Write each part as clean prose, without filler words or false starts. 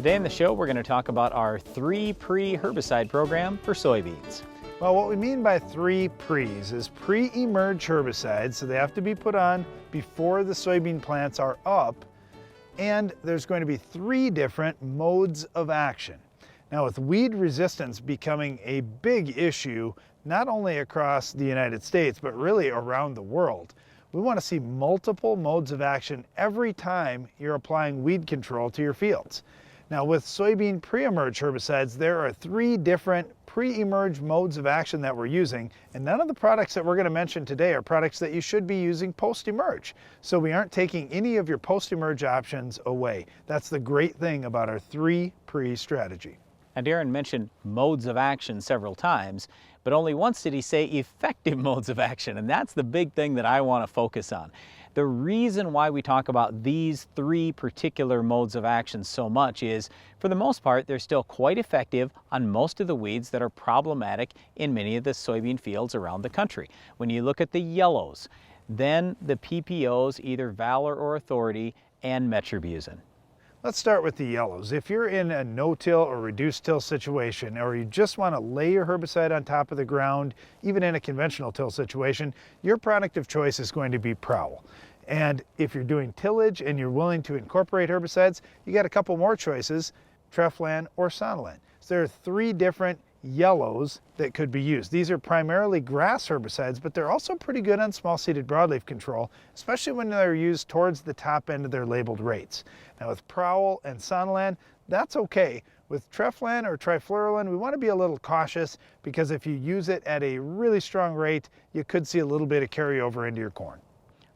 Today in the show, we're going to talk about our 3 pre-herbicide program for soybeans. Well, what we mean by 3 pre's is pre-emerge herbicides, so they have to be put on before the soybean plants are up, and there's going to be 3 different modes of action. Now, with weed resistance becoming a big issue, not only across the United States, but really around the world, we want to see multiple modes of action every time you're applying weed control to your fields. Now, with soybean pre-emerge herbicides, there are 3 different pre-emerge modes of action that we're using, and none of the products that we're going to mention today are products that you should be using post-emerge. So we aren't taking any of your post-emerge options away. That's the great thing about our 3 pre strategy. Now, Darren mentioned modes of action several times, but only once did he say effective modes of action, and that's the big thing that I want to focus on. The reason why we talk about these 3 particular modes of action so much is, for the most part, they're still quite effective on most of the weeds that are problematic in many of the soybean fields around the country. When you look at the yellows, then the PPOs, either Valor or Authority, and Metribuzin. Let's start with the yellows. If you're in a no-till or reduced-till situation, or you just want to lay your herbicide on top of the ground, even in a conventional till situation, your product of choice is going to be Prowl. And if you're doing tillage and you're willing to incorporate herbicides, you got a couple more choices, Treflan or Sonalan. So there are 3 different yellows that could be used. These are primarily grass herbicides, but they're also pretty good on small-seeded broadleaf control, especially when they're used towards the top end of their labeled rates. Now with Prowl and Sonalan, that's okay. With Treflan or Trifluralin, we want to be a little cautious because if you use it at a really strong rate, you could see a little bit of carryover into your corn.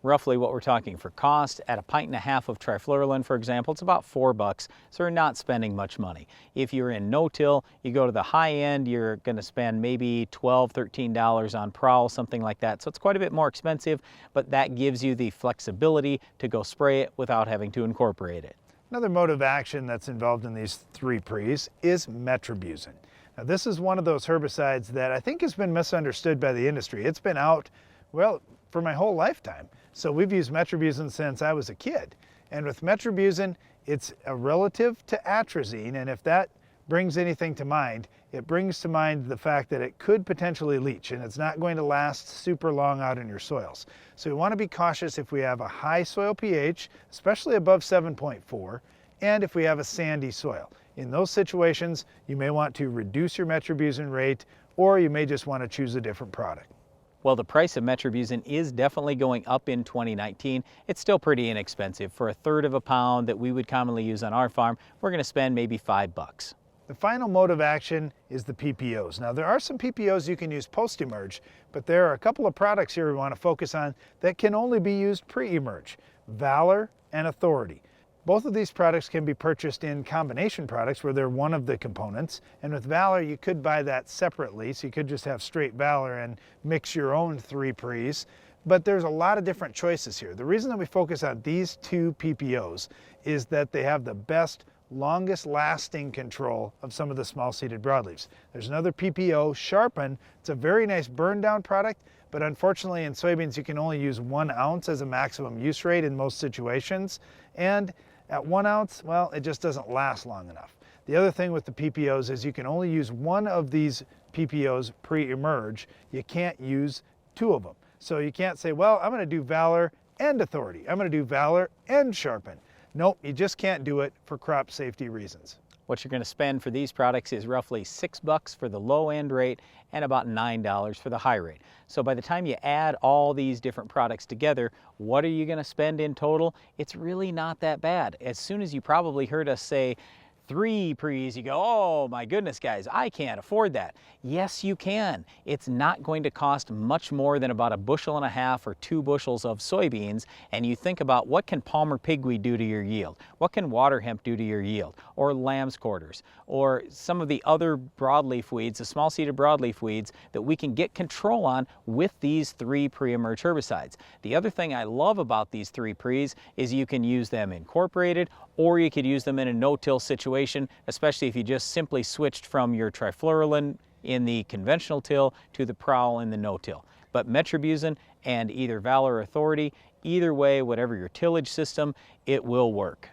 Roughly what we're talking for cost, at a 1.5 pints of Trifluralin, for example, it's about $4, so we're not spending much money. If you're in no-till, you go to the high end, you're going to spend maybe $12, $13 on Prowl, something like that. So it's quite a bit more expensive, but that gives you the flexibility to go spray it without having to incorporate it. Another mode of action that's involved in these 3 pre's is Metribuzin. Now this is one of those herbicides that I think has been misunderstood by the industry. It's been out, well, for my whole lifetime. So we've used Metribuzin since I was a kid. And with Metribuzin, it's a relative to atrazine, and if that brings anything to mind, it brings to mind the fact that it could potentially leach, and it's not going to last super long out in your soils. So we want to be cautious if we have a high soil pH, especially above 7.4, and if we have a sandy soil. In those situations, you may want to reduce your Metribuzin rate, or you may just want to choose a different product. Well, the price of Metribuzin is definitely going up in 2019. It's still pretty inexpensive. For 1/3 of a pound that we would commonly use on our farm, we're going to spend maybe $5. The final mode of action is the PPOs. Now there are some PPOs you can use post-emerge, but there are a couple of products here we want to focus on that can only be used pre-emerge, Valor and Authority. Both of these products can be purchased in combination products where they're one of the components, and with Valor you could buy that separately, so you could just have straight Valor and mix your own 3 pre's, but there's a lot of different choices here. The reason that we focus on these 2 PPOs is that they have the best, longest lasting control of some of the small-seeded broadleaves. There's another PPO, Sharpen. It's a very nice burn down product, but unfortunately in soybeans you can only use 1 ounce as a maximum use rate in most situations, and at 1 ounce, well, it just doesn't last long enough. The other thing with the PPOs is you can only use 1 of these PPOs pre-emerge. You can't use 2 of them. So you can't say, well, I'm going to do Valor and Authority. I'm going to do Valor and Sharpen. Nope, you just can't do it for crop safety reasons. What you're going to spend for these products is roughly $6 for the low end rate and about $9 for the high rate. So by the time you add all these different products together, what are you going to spend in total? It's really not that bad. As soon as you probably heard us say 3 pre's, you go, oh my goodness guys, I can't afford that. Yes, you can. It's not going to cost much more than about 1.5 bushels or 2 bushels of soybeans, and you think about what can Palmer pigweed do to your yield? What can water hemp do to your yield? Or lamb's quarters? Or some of the other broadleaf weeds, the small-seeded broadleaf weeds that we can get control on with these 3 pre-emerge herbicides. The other thing I love about these 3 pre's is you can use them incorporated, or you could use them in a no-till situation, especially if you just simply switched from your Trifluralin in the conventional till to the Prowl in the no-till. But Metribuzin and either Valor or Authority, either way, whatever your tillage system, it will work.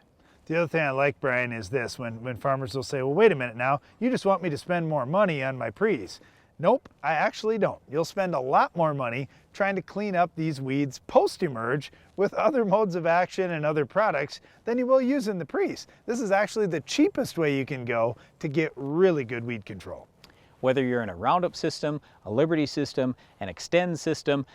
The other thing I like, Brian, is this, when farmers will say, well, wait a minute now, you just want me to spend more money on my pre's. Nope, I actually don't. You'll spend a lot more money trying to clean up these weeds post-emerge with other modes of action and other products than you will using the pre's. This is actually the cheapest way you can go to get really good weed control. Whether you're in a Roundup system, a Liberty system, an Extend system,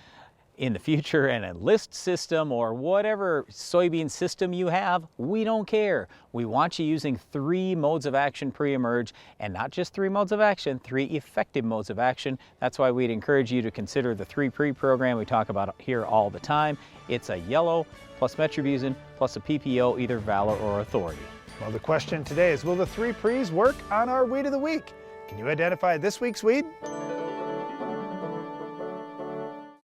in the future an Enlist system, or whatever soybean system you have, we don't care. We want you using 3 modes of action pre-emerge, and not just 3 modes of action, 3 effective modes of action. That's why we'd encourage you to consider the 3 pre program we talk about here all the time. It's a yellow plus Metribuzin plus a PPO, either Valor or Authority. Well, the question today is, will the 3 pre's work on our weed of the week? Can you identify this week's weed?